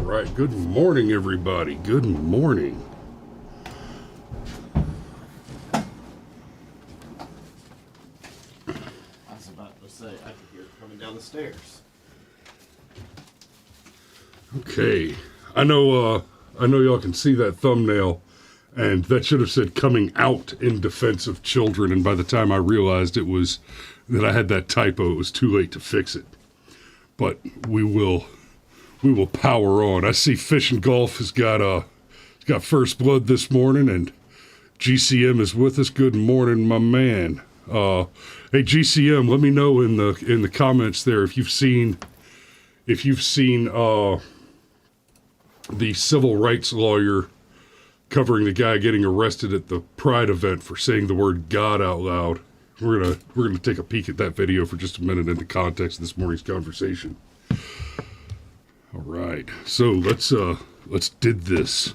right. Good morning, everybody. Good morning. I was about to say, I could hear it coming down the stairs. Okay. I know y'all can see that thumbnail, and that should have said coming out in defense of children, and by the time I realized it was that I had that typo, it was too late to fix it. But we will power on. I see Fish and Golf has got first blood this morning, and GCM is with us. Good morning, my man. Hey GCM, let me know in the comments there if you've seen the civil rights lawyer covering the guy getting arrested at the Pride event for saying the word God out loud. We're gonna take a peek at that video for just a minute in the context of this morning's conversation. All right, so let's did this.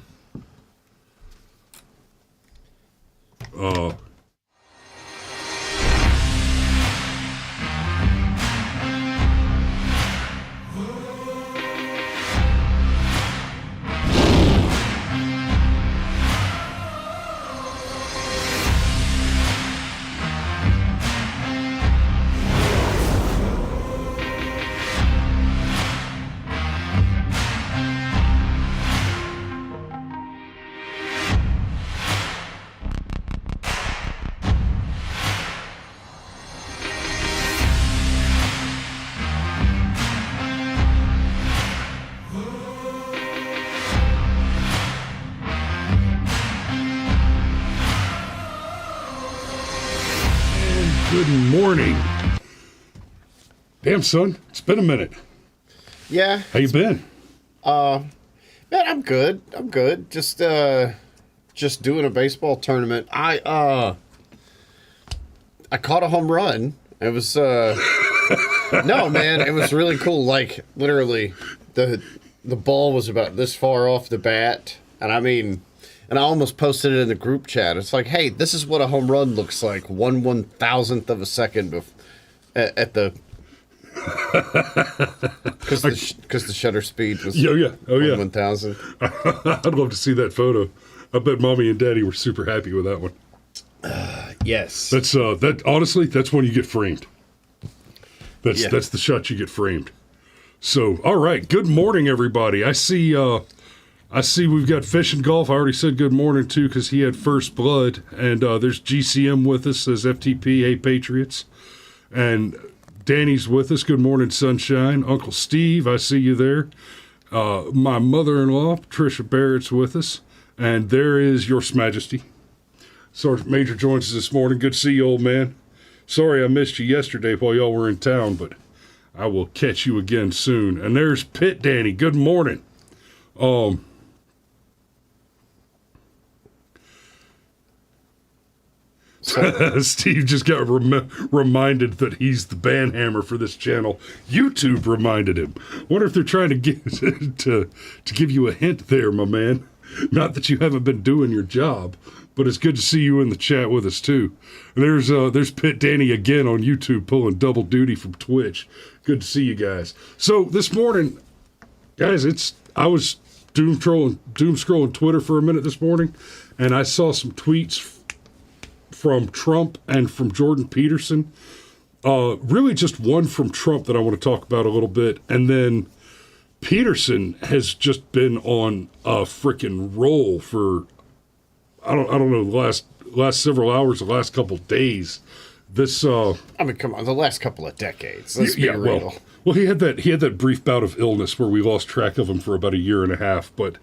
Good morning. Damn, son, it's been a minute. Yeah. How you been? Man, I'm good. Just doing a baseball tournament. I caught a home run. It was no, man, it was really cool. Like literally, the ball was about this far off the bat, and I almost posted it in the group chat. It's like, hey, this is what a home run looks like. 1/1000th of a second at the because the shutter speed was 1/1000. I'd love to see that photo. I bet mommy and daddy were super happy with that one. Yes, that's honestly, that's when you get framed. That's the shot you get framed. So, all right, good morning, everybody. I see we've got Fish and Golf. I already said good morning, too, because he had first blood. And there's GCM with us, says FTP, hey, Patriots. And Danny's with us. Good morning, Sunshine. Uncle Steve, I see you there. My mother-in-law, Patricia Barrett's with us. And there is Your Majesty. Sergeant Major joins us this morning. Good to see you, old man. Sorry I missed you yesterday while y'all were in town, but I will catch you again soon. And there's Pitt Danny. Good morning. Steve just got reminded that he's the banhammer for this channel. YouTube reminded him. Wonder if they're trying to get to give you a hint there, my man. Not that you haven't been doing your job, but it's good to see you in the chat with us too. There's Pitt Danny again on YouTube pulling double duty from Twitch. Good to see you guys. So this morning, guys, I was doom scrolling Twitter for a minute this morning, and I saw some tweets from Trump and from Jordan Peterson. Really just one from Trump that I want to talk about a little bit. And then Peterson has just been on a freaking roll for, I don't know, the last several hours, the last couple days. Come on, the last couple of decades. Let's be real. Well, he had that brief bout of illness where we lost track of him for about a year and a half, but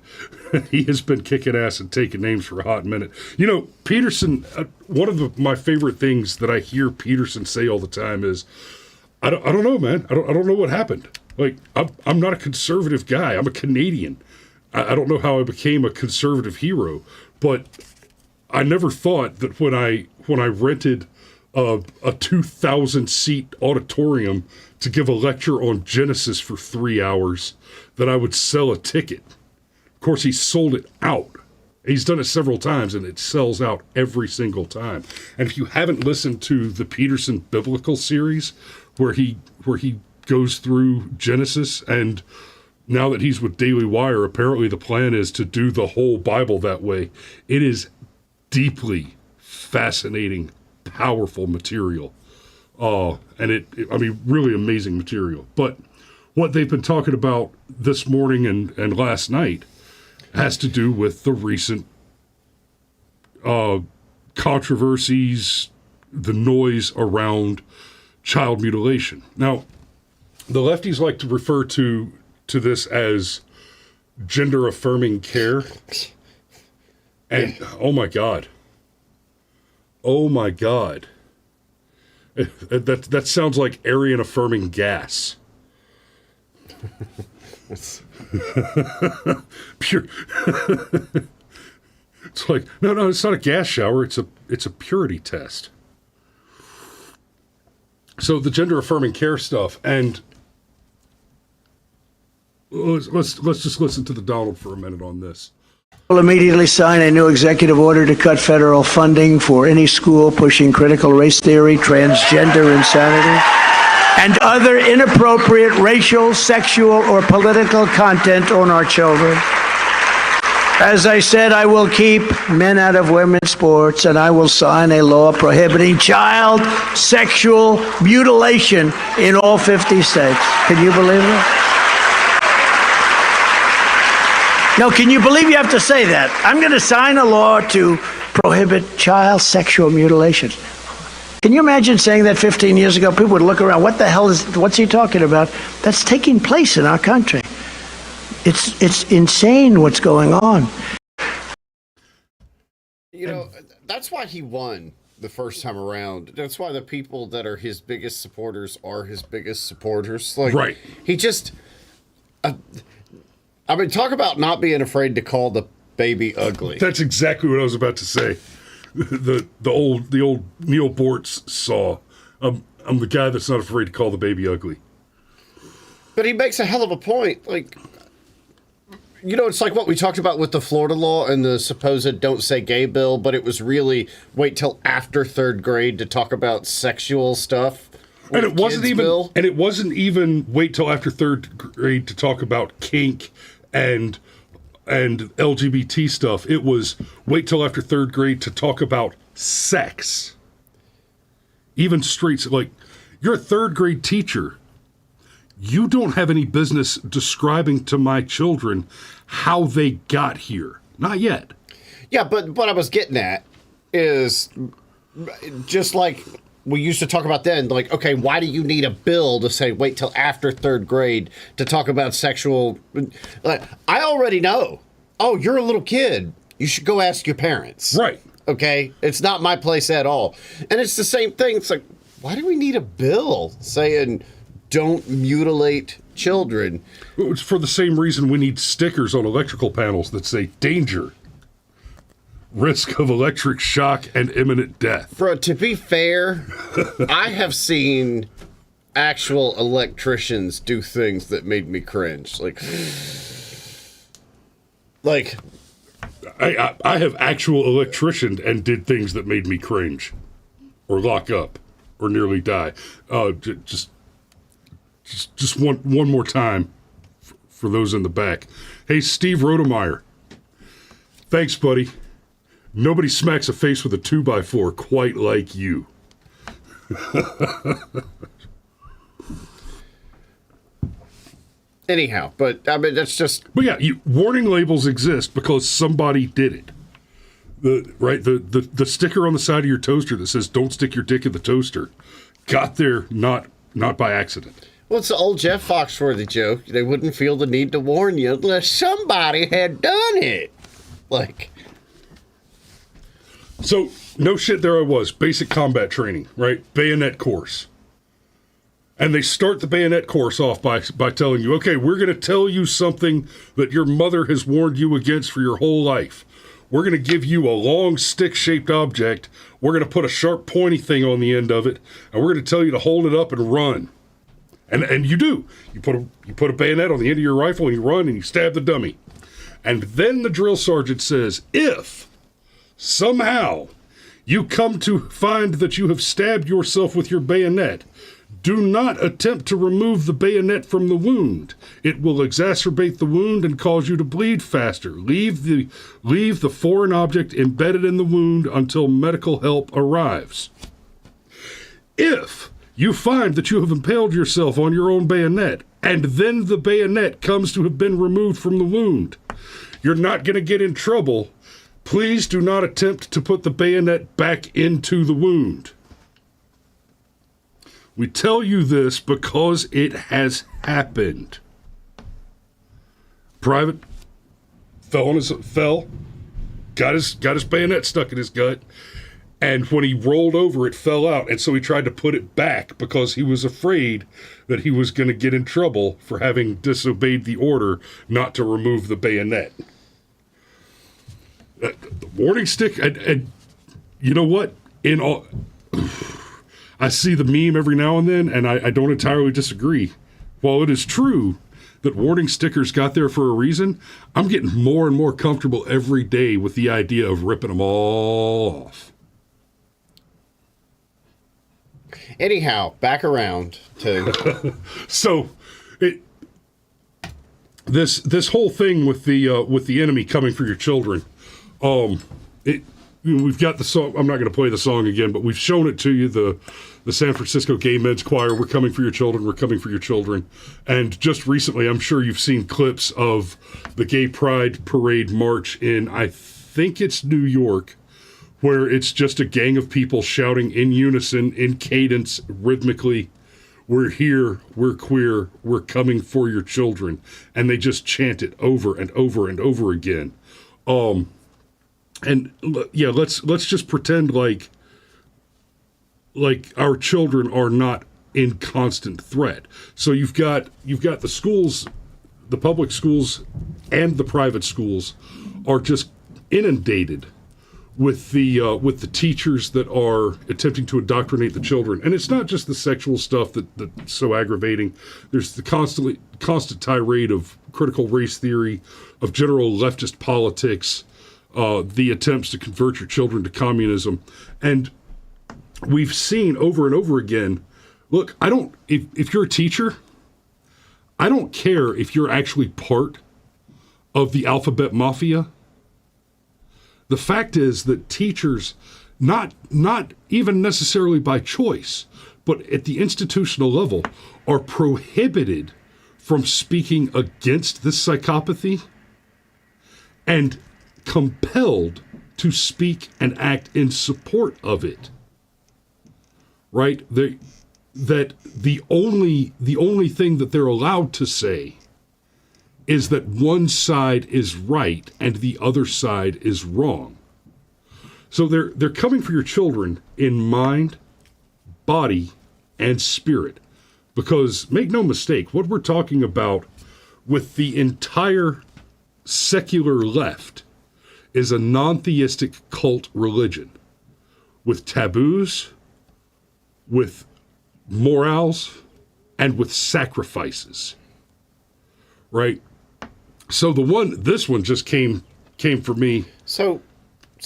he has been kicking ass and taking names for a hot minute. You know, Peterson, one of my favorite things that I hear Peterson say all the time is, I don't know, man. I don't know what happened. Like, I'm not a conservative guy. I'm a Canadian. I don't know how I became a conservative hero, but I never thought that when I rented a 2,000-seat auditorium to give a lecture on Genesis for 3 hours, that I would sell a ticket. Of course, he sold it out. He's done it several times, and it sells out every single time. And if you haven't listened to the Peterson Biblical series, where he goes through Genesis and now that he's with Daily Wire, apparently the plan is to do the whole Bible that way. It is deeply fascinating, powerful material. And I mean, really amazing material. But what they've been talking about this morning and last night has to do with the recent controversies, the noise around child mutilation. Now, the lefties like to refer to this as gender-affirming care. And, oh my God. That sounds like Aryan-affirming gas. Pure. It's like, no, it's not a gas shower. It's a purity test. So the gender-affirming care stuff, and let's just listen to the Donald for a minute on this. Will immediately sign a new executive order to cut federal funding for any school pushing critical race theory, transgender insanity, and other inappropriate racial, sexual, or political content on our children. As I said, I will keep men out of women's sports, and I will sign a law prohibiting child sexual mutilation in all 50 states. Can you believe it? No, can you believe you have to say that? I'm going to sign a law to prohibit child sexual mutilation. Can you imagine saying that 15 years ago? People would look around, what's he talking about? That's taking place in our country. It's insane what's going on. You know, that's why he won the first time around. That's why the people that are his biggest supporters are his biggest supporters. Like, right. He just... I mean, talk about not being afraid to call the baby ugly. That's exactly what I was about to say. The old Neil Bortz saw. I'm the guy that's not afraid to call the baby ugly. But he makes a hell of a point. Like, you know, it's like what we talked about with the Florida law and the supposed don't say gay bill, but it was really wait till after third grade to talk about sexual stuff. And it wasn't even wait till after third grade to talk about kink and LGBT stuff. It was wait till after third grade to talk about sex. Even straight, like, you're a third grade teacher. You don't have any business describing to my children how they got here. Not yet. Yeah, but what I was getting at is just like we used to talk about then, like, okay, why do you need a bill to say wait till after third grade to talk about sexual? Like, I already know. Oh, you're a little kid. You should go ask your parents. Right. Okay? It's not my place at all. And it's the same thing. It's like, why do we need a bill saying don't mutilate children? It's for the same reason we need stickers on electrical panels that say danger. Risk of electric shock and imminent death. Bro, to be fair, I have seen actual electricians do things that made me cringe. Like I have actual electrician and did things that made me cringe, or lock up, or nearly die. Just one more time for those in the back. Hey, Steve Rodemeyer. Thanks, buddy. Nobody smacks a face with a 2x4 quite like you. Anyhow, but I mean, that's just... But yeah, warning labels exist because somebody did it. The sticker on the side of your toaster that says "Don't stick your dick in the toaster" got there not by accident. Well, it's the old Jeff Foxworthy joke. They wouldn't feel the need to warn you unless somebody had done it. Like... So, no shit, there I was. Basic combat training, right? Bayonet course. And they start the bayonet course off by telling you, okay, we're going to tell you something that your mother has warned you against for your whole life. We're going to give you a long stick-shaped object. We're going to put a sharp pointy thing on the end of it. And we're going to tell you to hold it up and run. And you do. You put a bayonet on the end of your rifle and you run and you stab the dummy. And then the drill sergeant says, if somehow you come to find that you have stabbed yourself with your bayonet, Do not attempt to remove the bayonet from the wound. It will exacerbate the wound and cause you to bleed faster. Leave the foreign object embedded in the wound until medical help arrives. If you find that you have impaled yourself on your own bayonet, and then the bayonet comes to have been removed from the wound, you're not going to get in trouble. Please do not attempt to put the bayonet back into the wound. We tell you this because it has happened. Private fell, got his bayonet stuck in his gut, and when he rolled over, it fell out, and so he tried to put it back because he was afraid that he was going to get in trouble for having disobeyed the order not to remove the bayonet. The warning stick, and you know what? I see the meme every now and then, and I don't entirely disagree. While it is true that warning stickers got there for a reason, I'm getting more and more comfortable every day with the idea of ripping them all off. Anyhow, back around to So, this whole thing with the enemy coming for your children, we've got the song. I'm not going to play the song again, but we've shown it to you. The San Francisco Gay Men's Choir, "We're coming for your children, we're coming for your children." And just recently, I'm sure you've seen clips of the Gay Pride Parade March in, I think it's New York, where it's just a gang of people shouting in unison, in cadence, rhythmically, "We're here, we're queer, we're coming for your children." And they just chant it over and over and over again. And yeah, let's just pretend like our children are not in constant threat. So you've got the schools, the public schools and the private schools are just inundated with the teachers that are attempting to indoctrinate the children. And it's not just the sexual stuff that's so aggravating. There's the constant tirade of critical race theory, of general leftist politics, the attempts to convert your children to communism. And we've seen over and over again, look, if you're a teacher, I don't care if you're actually part of the alphabet mafia. The fact is that teachers, not even necessarily by choice, but at the institutional level, are prohibited from speaking against this psychopathy and compelled to speak and act in support of it. Right? That the only thing that they're allowed to say is that one side is right and the other side is wrong. So they're coming for your children in mind, body, and spirit. Because make no mistake, what we're talking about with the entire secular left is a non-theistic cult religion with taboos, with morals, and with sacrifices. Right? So this one just came for me. So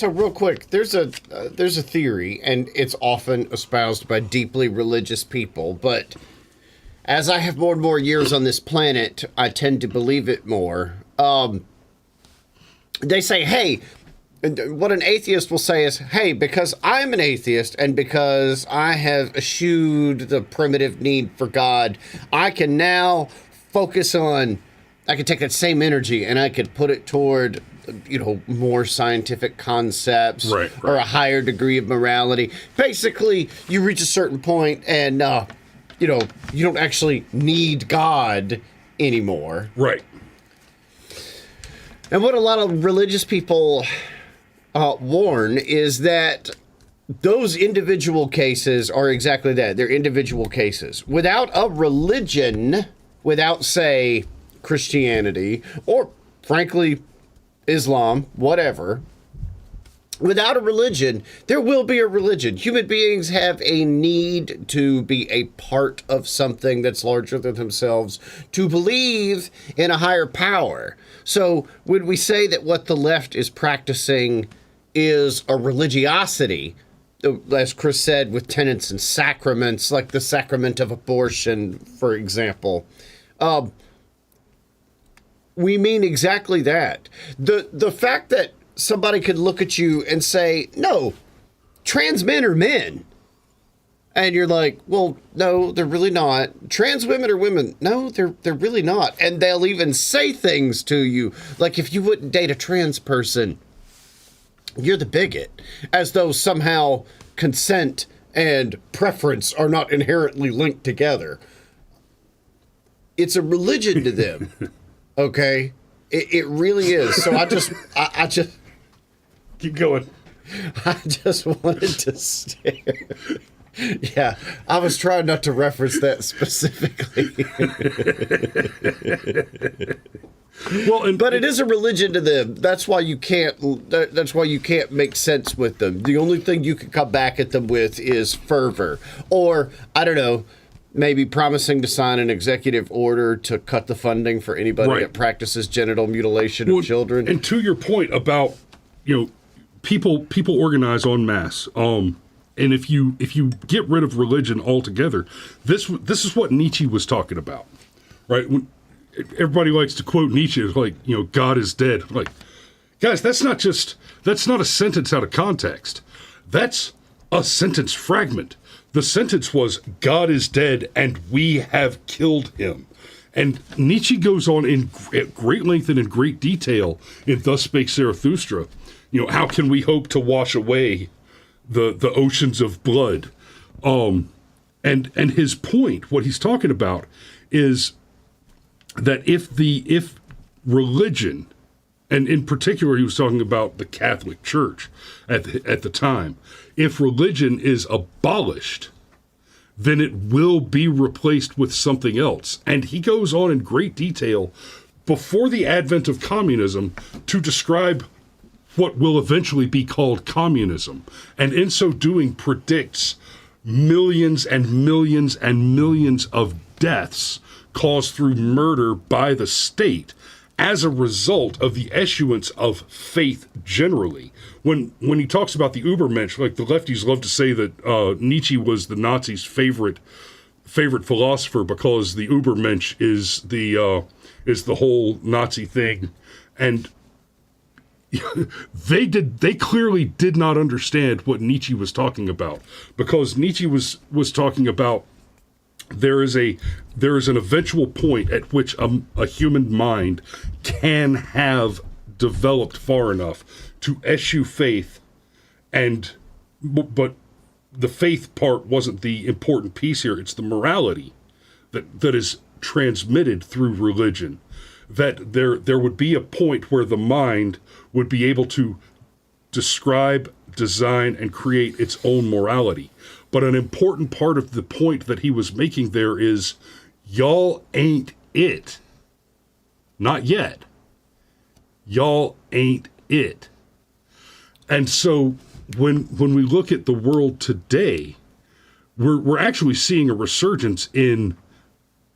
real quick, there's a theory, and it's often espoused by deeply religious people, but as I have more and more years on this planet, I tend to believe it more. They say, hey, what an atheist will say is, hey, because I'm an atheist and because I have eschewed the primitive need for God, I can now focus on, I can take that same energy and I could put it toward, more scientific concepts, right. Or a higher degree of morality. Basically, you reach a certain point and, you don't actually need God anymore. Right. And what a lot of religious people warn is that those individual cases are exactly that. They're individual cases. Without a religion, without, say, Christianity, or frankly, Islam, whatever, without a religion, there will be a religion. Human beings have a need to be a part of something that's larger than themselves, to believe in a higher power. So when we say that what the left is practicing is a religiosity, as Chris said, with tenets and sacraments, like the sacrament of abortion, for example. We mean exactly that. The fact that somebody could look at you and say, no, trans men are men. And you're like, well, no, they're really not. Trans women are women. No, they're really not. And they'll even say things to you, like if you wouldn't date a trans person, you're the bigot. As though somehow consent and preference are not inherently linked together. It's a religion to them. Okay? It really is. So I just keep going. I just wanted to stare. Yeah, I was trying not to reference that specifically. But it is a religion to them. That's why you can't. That's why you can't make sense with them. The only thing you can come back at them with is fervor, or I don't know, maybe promising to sign an executive order to cut the funding for anybody that practices genital mutilation of children. And to your point about, people organize en masse. And if you get rid of religion altogether, this is what Nietzsche was talking about, right? When everybody likes to quote Nietzsche, like, God is dead. Like, guys, that's not a sentence out of context. That's a sentence fragment. The sentence was, God is dead and we have killed him. And Nietzsche goes on at great length and in great detail in Thus Spake Zarathustra. How can we hope to wash away the oceans of blood? And his point, what he's talking about, is that if religion, and in particular he was talking about the Catholic Church at the time, if religion is abolished, then it will be replaced with something else. And he goes on in great detail before the advent of communism to describe what will eventually be called communism, and in so doing predicts millions and millions and millions of deaths caused through murder by the state as a result of the issuance of faith generally. When he talks about the Übermensch, like the lefties love to say that Nietzsche was the Nazis' favorite philosopher because the Übermensch is the whole Nazi thing, and they clearly did not understand what Nietzsche was talking about, because Nietzsche was talking about there is an eventual point at which a human mind can have developed far enough to eschew faith, but the faith part wasn't the important piece here. It's the morality that is transmitted through religion. That there would be a point where the mind would be able to describe, design, and create its own morality. But an important part of the point that he was making there is, y'all ain't it. Not yet. Y'all ain't it. And so when we look at the world today, we're actually seeing a resurgence in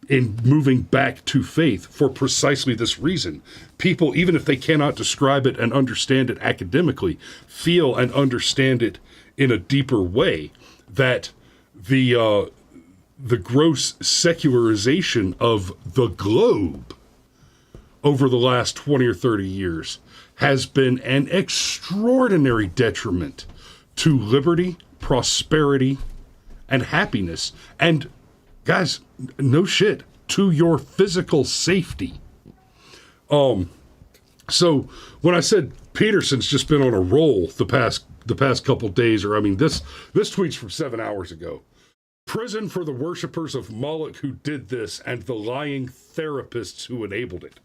moving back to faith for precisely this reason. People, even if they cannot describe it and understand it academically, feel and understand it in a deeper way, that the gross secularization of the globe over the last 20 or 30 years has been an extraordinary detriment to liberty, prosperity, and happiness. And guys, no shit, to your physical safety. So when I said Peterson's just been on a roll the past couple days, or this tweet's from 7 hours ago. Prison for the worshipers of Moloch who did this and the lying therapists who enabled it.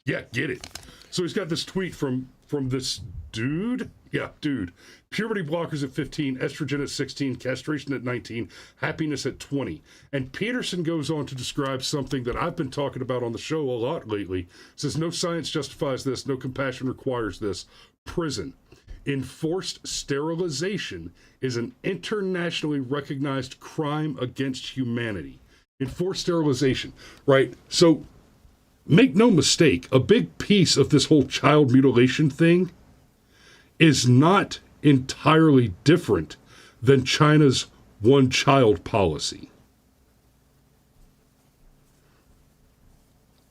Yeah, get it. So he's got this tweet from this dude. Yeah, dude. Puberty blockers at 15, estrogen at 16, castration at 19, happiness at 20. And Peterson goes on to describe something that I've been talking about on the show a lot lately. Says, no science justifies this, no compassion requires this. Prison. Enforced sterilization is an internationally recognized crime against humanity. Enforced sterilization, right? So make no mistake, a big piece of this whole child mutilation thing is not entirely different than China's one-child policy.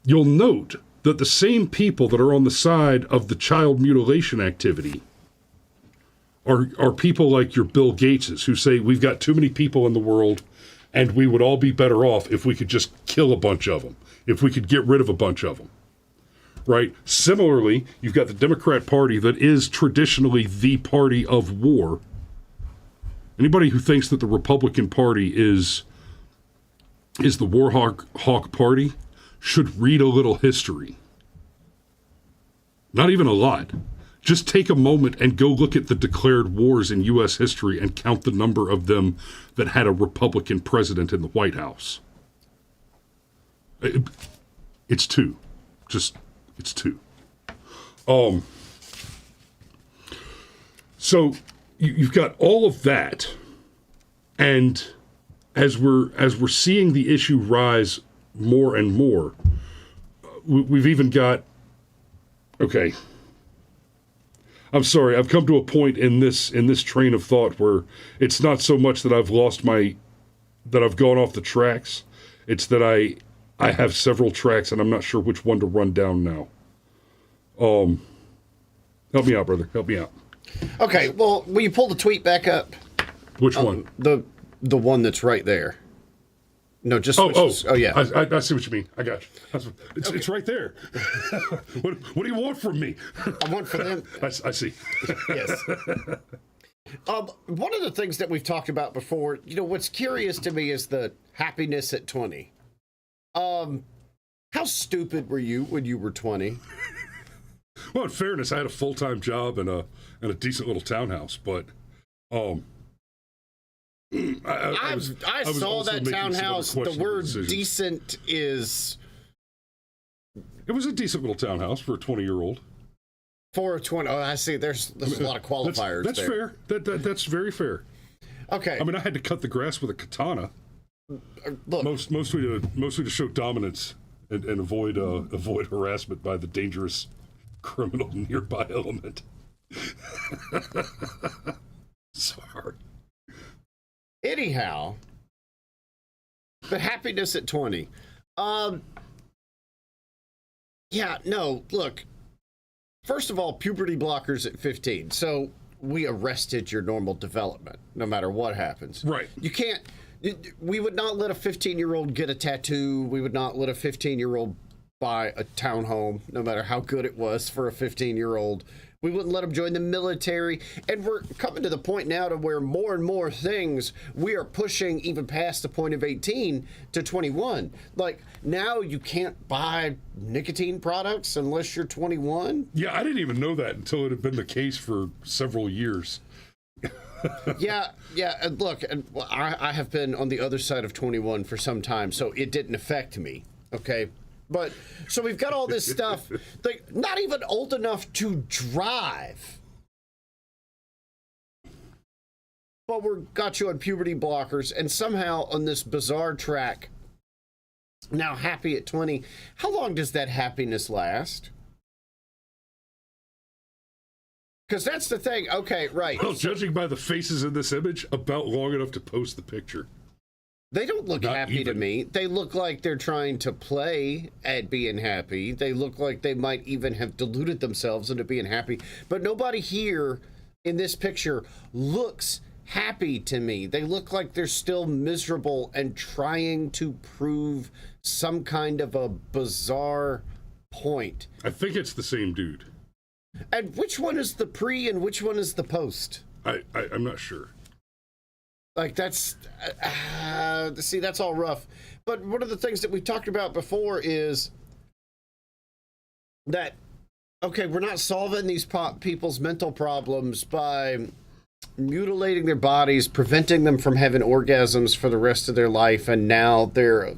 You'll note that the same people that are on the side of the child mutilation activity are people like your Bill Gateses, who say we've got too many people in the world and we would all be better off if we could just kill a bunch of them, if we could get rid of a bunch of them. Right? Similarly, you've got the Democrat Party that is traditionally the party of war. Anybody who thinks that the Republican Party is the war hawk party should read a little history. Not even a lot. Just take a moment and go look at the declared wars in U.S. history and count the number of them that had a Republican president in the White House. It's two. It's two. So you've got all of that, and as we're seeing the issue rise more and more, we've even got. Okay. I'm sorry. I've come to a point in this train of thought where it's not so much that I've gone off the tracks. It's that I have several tracks and I'm not sure which one to run down now. Help me out, brother. Help me out. Okay. Well, will you pull the tweet back up? Which one? The one that's right there. No, just oh yeah. I see what you mean. I got you. It's right there. What do you want from me? I want from them. I see. Yes. One of the things that we've talked about before, what's curious to me is the happiness at 20. How stupid were you when you were 20? Well, in fairness, I had a full-time job and a decent little townhouse, but I saw that townhouse. The word decisions. decent is. It was a decent little townhouse for a 20-year-old. For a 20. Oh, I see. There's a lot of qualifiers. That's there. Fair. That's very fair. Okay. I mean, I had to cut the grass with a katana. Look, mostly to show dominance and avoid harassment by the dangerous criminal nearby element. Sorry. Anyhow, but happiness at 20. Yeah, no, look. First of all, puberty blockers at 15. So we arrested your normal development, no matter what happens. Right. You can't. We would not let a 15-year-old get a tattoo. We would not let a 15-year-old buy a townhome, no matter how good it was for a 15-year-old. We wouldn't let them join the military. And we're coming to the point now to where more and more things we are pushing even past the point of 18 to 21. Like, now you can't buy nicotine products unless you're 21. Yeah, I didn't even know that until it had been the case for several years. Yeah. And look, I have been on the other side of 21 for some time, so it didn't affect me. Okay. But so we've got all this stuff, like not even old enough to drive. But we're got you on puberty blockers, and somehow on this bizarre track, now happy at 20. How long does that happiness last? Because that's the thing. Okay, right. Well, judging by the faces in this image, about long enough to post the picture. They don't look Not happy even. to me. They look like they're trying to play at being happy. They look like they might even have deluded themselves into being happy. But nobody here in this picture looks happy to me. They look like they're still miserable and trying to prove some kind of a bizarre point. I think it's the same dude. And which one is the pre and which one is the post? I'm not sure. Like, that's, see, that's all rough. But one of the things that we've talked about before is that, okay, we're not solving these people's mental problems by mutilating their bodies, preventing them from having orgasms for the rest of their life, and now they're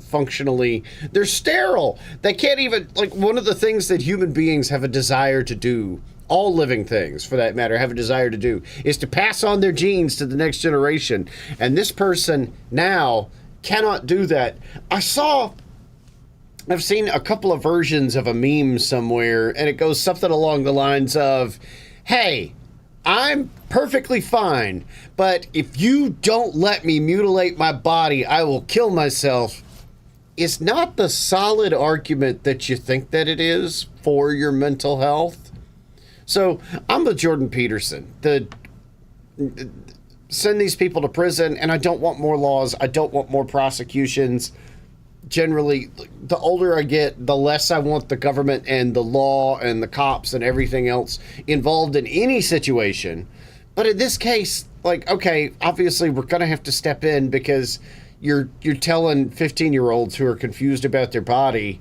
sterile. They can't even, like, one of the things that human beings have a desire to do, all living things, for that matter, have a desire to do, is to pass on their genes to the next generation. And this person now cannot do that. I've seen a couple of versions of a meme somewhere, and it goes something along the lines of, hey, I'm perfectly fine, but if you don't let me mutilate my body, I will kill myself, is not the solid argument that you think that it is for your mental health. So I'm with Jordan Peterson. Send these people to prison, and I don't want more laws. I don't want more prosecutions. Generally, the older I get, the less I want the government and the law and the cops and everything else involved in any situation. But in this case, like, okay, obviously we're going to have to step in because you're telling 15-year-olds who are confused about their body,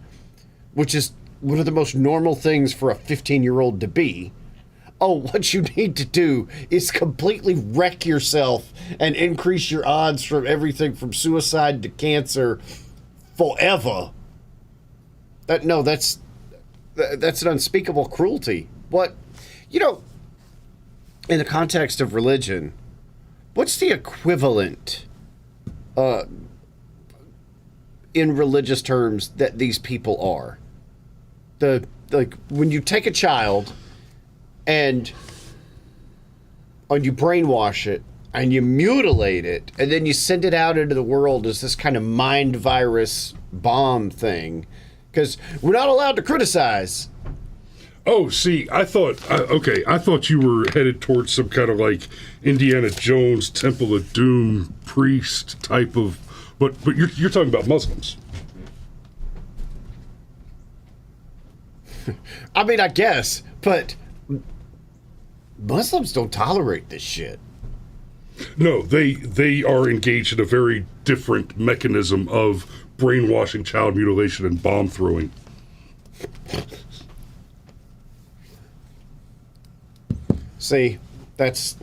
which is one of the most normal things for a 15-year-old to be. Oh, what you need to do is completely wreck yourself and increase your odds from everything from suicide to cancer forever. That's an unspeakable cruelty. What, in the context of religion, what's the equivalent in religious terms that these people are? When you take a child and you brainwash it and you mutilate it and then you send it out into the world as this kind of mind virus bomb thing, because we're not allowed to criticize. Oh, see, I thought you were headed towards some kind of like Indiana Jones Temple of Doom priest type of, but you're talking about Muslims. I mean, I guess, but Muslims don't tolerate this shit. No, they are engaged in a very different mechanism of brainwashing, child mutilation, and bomb throwing. See, that's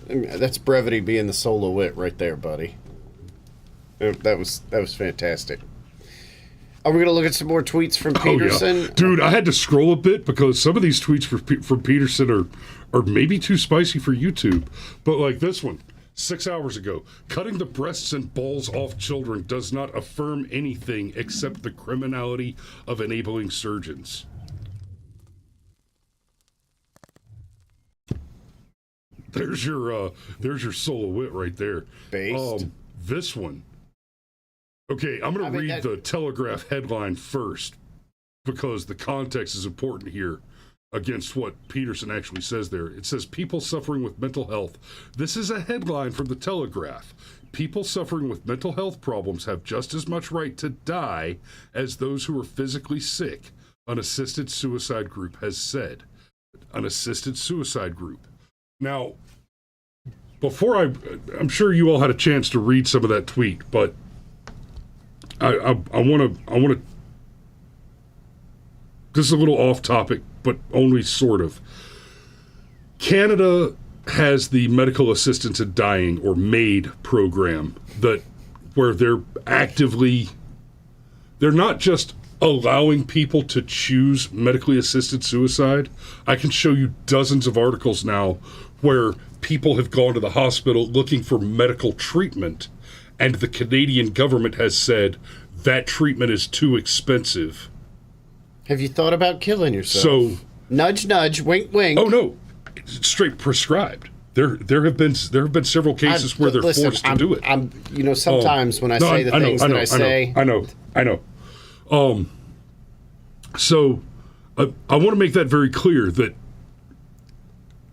brevity being the solo wit right there, buddy. That was fantastic. Are we going to look at some more tweets from Peterson? Oh, yeah. Dude, I had to scroll a bit because some of these tweets from Peterson are maybe too spicy for YouTube. But like this one, 6 hours ago, cutting the breasts and balls off children does not affirm anything except the criminality of enabling surgeons. There's your solo wit right there. Based. This one. Okay, I'm going to read the Telegraph headline first because the context is important here against what Peterson actually says there. It says, people suffering with mental health. This is a headline from the Telegraph. People suffering with mental health problems have just as much right to die as those who are physically sick, an assisted suicide group has said. An assisted suicide group. Now, before I'm sure you all had a chance to read some of that tweet, but I want to. This is a little off topic, but only sort of. Canada has the medical assistance in dying or MAID program where they're not just allowing people to choose medically assisted suicide. I can show you dozens of articles now where people have gone to the hospital looking for medical treatment, and the Canadian government has said that treatment is too expensive. Have you thought about killing yourself? So, nudge, nudge, wink, wink. Oh no, it's straight prescribed. There have been several cases where they're forced to do it. Sometimes when I say the things that I say, I know. So I want to make that very clear that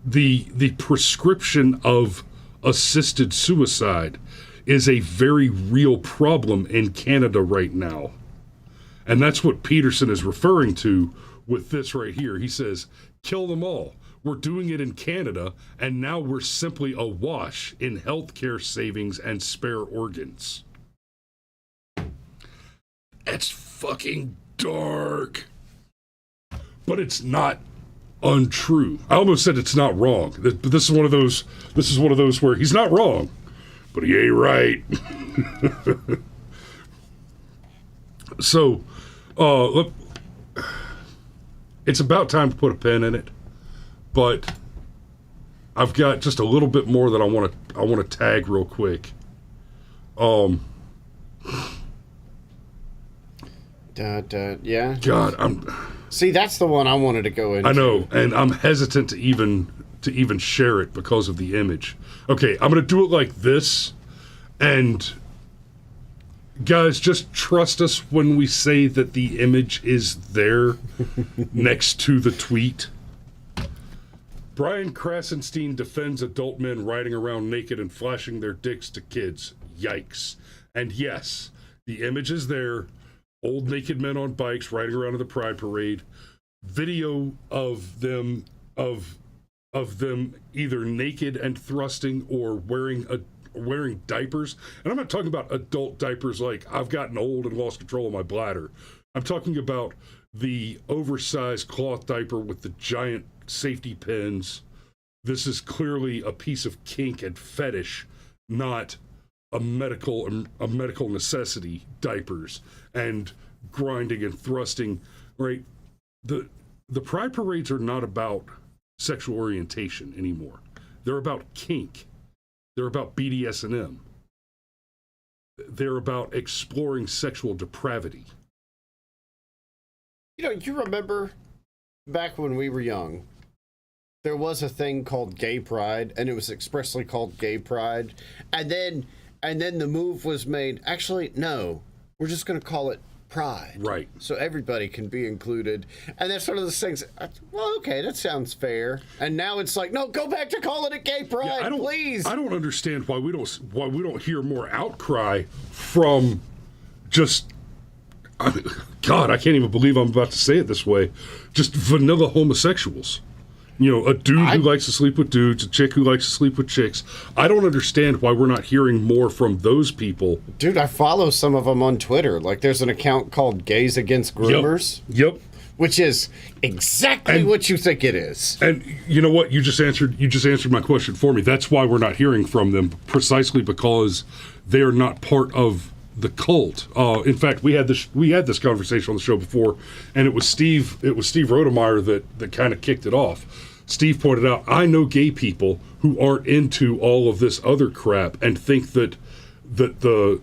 the prescription of assisted suicide is a very real problem in Canada right now. And that's what Peterson is referring to with this right here. He says, kill them all. We're doing it in Canada, and now we're simply awash in healthcare savings and spare organs. It's fucking dark. But it's not untrue. I almost said it's not wrong. But this is one of those where he's not wrong, but he ain't right. So, look, it's about time to put a pin in it, but I've got just a little bit more that I want to tag real quick. Yeah. God, See, that's the one I wanted to go into. I know, and I'm hesitant to even to even share it because of the image. Okay, I'm going to do it like this, and guys, just trust us when we say that the image is there next to the tweet. Brian Krasenstein defends adult men riding around naked and flashing their dicks to kids. Yikes. And yes, the image is there. Old naked men on bikes riding around in the Pride Parade. Video of them either naked and thrusting or wearing diapers. And I'm not talking about adult diapers like I've gotten old and lost control of my bladder. I'm talking about the oversized cloth diaper with the giant safety pins. This is clearly a piece of kink and fetish, not a medical necessity. Diapers and grinding and thrusting, right? The Pride Parades are not about sexual orientation anymore. They're about kink. They're about BDSM. They're about exploring sexual depravity. You know, you remember back when we were young, there was a thing called Gay Pride, and it was expressly called Gay Pride. And then the move was made, actually, no, we're just going to call it Pride. Right. So everybody can be included. And that's one of those things, well, okay, that sounds fair. And now it's like, no, go back to calling it Gay Pride, please. I don't understand why we don't hear more outcry from just God, I can't even believe I'm about to say it this way. Just vanilla homosexuals. You know, a dude who likes to sleep with dudes, a chick who likes to sleep with chicks. I don't understand why we're not hearing more from those people. Dude, I follow some of them on Twitter. Like, there's an account called Gays Against Groomers. Yep. Which is exactly what you think it is. And you know what? You just answered my question for me. That's why we're not hearing from them, precisely because they are not part of the cult. In fact, we had this conversation on the show before, and it was Steve Rodemeyer that kind of kicked it off. Steve pointed out, I know gay people who aren't into all of this other crap and think that the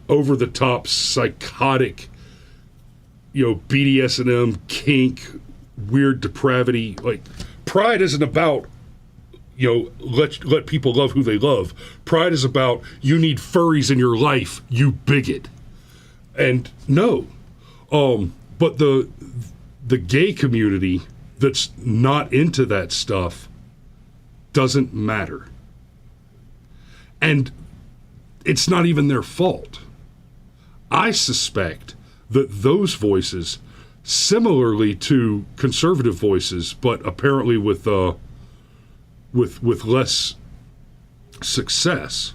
over the top psychotic, you know, BDSM, kink, weird depravity, like Pride isn't about, you know, let people love who they love. Pride is about, you need furries in your life, you bigot. And no, but the gay community that's not into that stuff doesn't matter. And it's not even their fault. I suspect that those voices, similarly to conservative voices, but apparently with less success,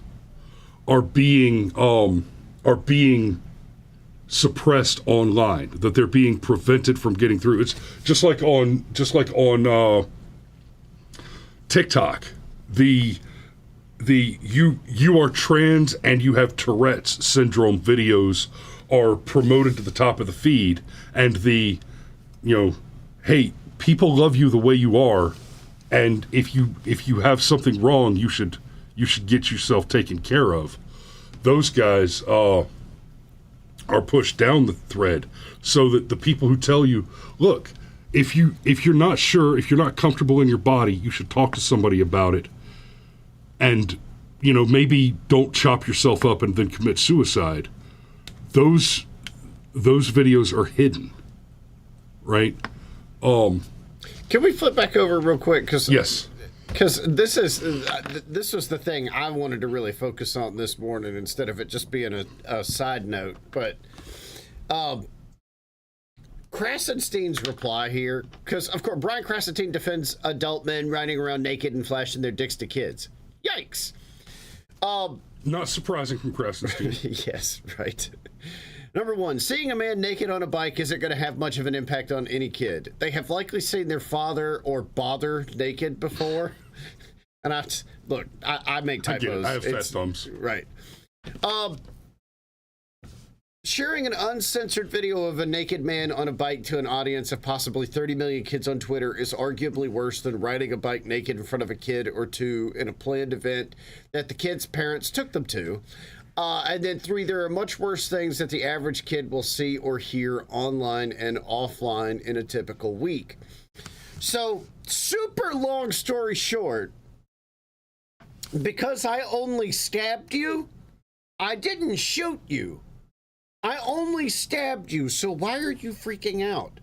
are being suppressed online. That they're being prevented from getting through. It's just like on TikTok. The you are trans and you have Tourette's syndrome videos are promoted to the top of the feed, and the, you know, hey, people love you the way you are, and if you have something wrong, you should get yourself taken care of. Those guys are pushed down the thread, so that the people who tell you, look, if you're not sure, if you're not comfortable in your body, you should talk to somebody about it, and, you know, maybe don't chop yourself up and then commit suicide. Those videos are hidden, right? Can we flip back over real quick? Yes. Because this was the thing I wanted to really focus on this morning instead of it just being a side note. But Krasenstein's reply here, because of course Brian Krasenstein defends adult men riding around naked and flashing their dicks to kids. Yikes. Not surprising from Krasenstein. Yes, right. Number one, seeing a man naked on a bike isn't going to have much of an impact on any kid. They have likely seen their father or bother naked before. And I make typos. I have fat thumbs. Right. Sharing an uncensored video of a naked man on a bike to an audience of possibly 30 million kids on Twitter is arguably worse than riding a bike naked in front of a kid or two in a planned event that the kid's parents took them to. And then 3, there are much worse things that the average kid will see or hear online and offline in a typical week. So, super long story short, because I only stabbed you, I didn't shoot you. I only stabbed you, so why are you freaking out?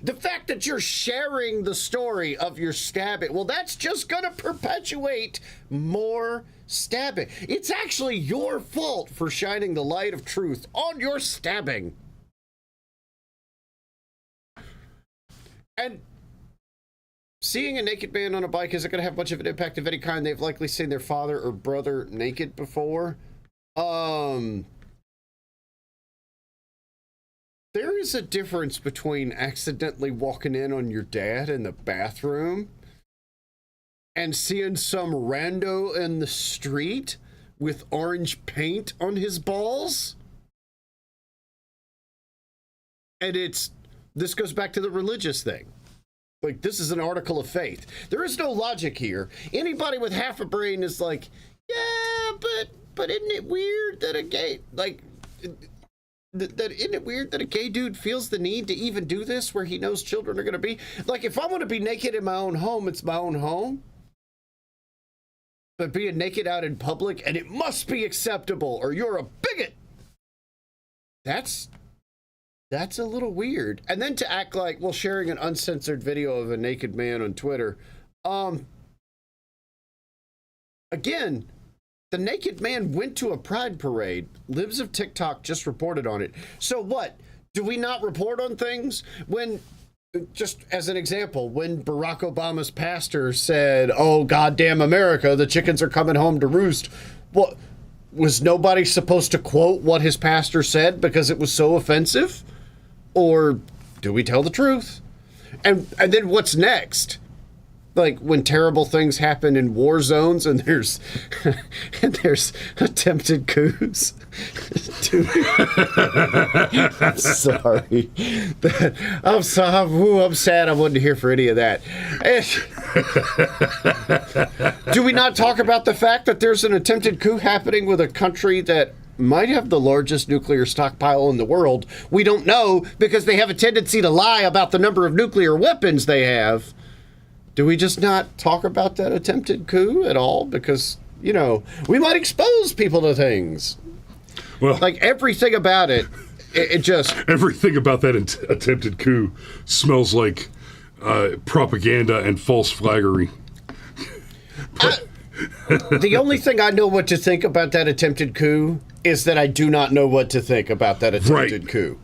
The fact that you're sharing the story of your stabbing, well, that's just going to perpetuate more stabbing. It's actually your fault for shining the light of truth on your stabbing. And seeing a naked man on a bike isn't going to have much of an impact of any kind. They've likely seen their father or brother naked before. There is a difference between accidentally walking in on your dad in the bathroom and seeing some rando in the street with orange paint on his balls. And this goes back to the religious thing. Like, this is an article of faith. There is no logic here. Anybody with half a brain is like, yeah, but isn't it weird that a gay, like, that isn't it weird that a gay dude feels the need to even do this where he knows children are going to be? Like, if I want to be naked in my own home, it's my own home. But being naked out in public, and it must be acceptable, or you're a bigot. That's a little weird. And then to act like, well, sharing an uncensored video of a naked man on Twitter. Again, the naked man went to a pride parade. Libs of TikTok just reported on it. So what? Do we not report on things? When, just as an example, when Barack Obama's pastor said, oh, goddamn America, the chickens are coming home to roost. What? Was nobody supposed to quote what his pastor said because it was so offensive? Or do we tell the truth? And then what's next? Like when terrible things happen in war zones and there's attempted coups. I'm sorry. I'm sorry. Ooh, I'm sad I wasn't here for any of that. Do we not talk about the fact that there's an attempted coup happening with a country that might have the largest nuclear stockpile in the world? We don't know because they have a tendency to lie about the number of nuclear weapons they have. Do we just not talk about that attempted coup at all? Because, you know, we might expose people to things. Well, like everything about it just... Everything about that attempted coup smells like propaganda and false flaggery. The only thing I know what to think about that attempted coup is that I do not know what to think about that attempted coup.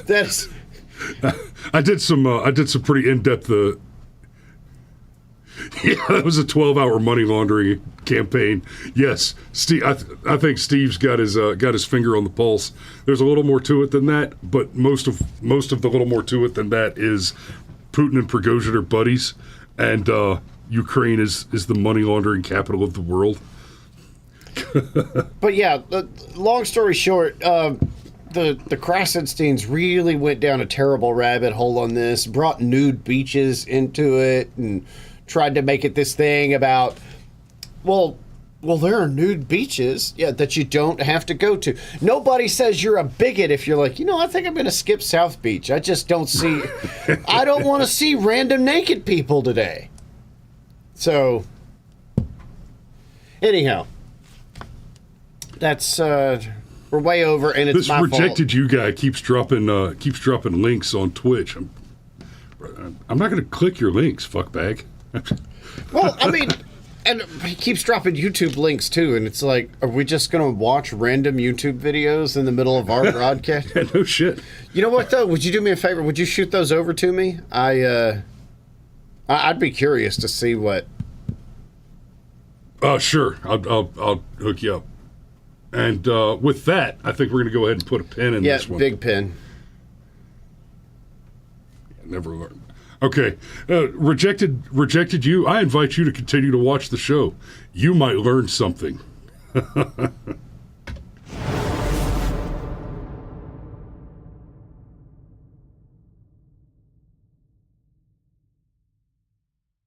That's... I did some pretty in-depth. Yeah, that was a 12-hour money laundering campaign. Yes, Steve. I think Steve's got his finger on the pulse. There's a little more to it than that, but most of the little more to it than that is Putin and Prigozhin are buddies, and Ukraine is the money laundering capital of the world. But yeah, long story short. The Krasensteins really went down a terrible rabbit hole on this, brought nude beaches into it, and tried to make it this thing about, well, there are nude beaches, that you don't have to go to. Nobody says you're a bigot if you're like, I think I'm going to skip South Beach. I just don't see, I don't want to see random naked people today. So, anyhow, that's, we're way over, and it's my fault. This rejected you guy keeps dropping links on Twitch. I'm not going to click your links, fuckbag. Well, I mean, and he keeps dropping YouTube links too, and it's like, are we just going to watch random YouTube videos in the middle of our broadcast? Yeah, no shit. You know what though? Would you do me a favor? Would you shoot those over to me? I'd be curious to see what. Sure. I'll hook you up. And with that, I think we're going to go ahead and put a pin in this one. Yeah, big pin. Never learned. Okay. Rejected you. I invite you to continue to watch the show. You might learn something.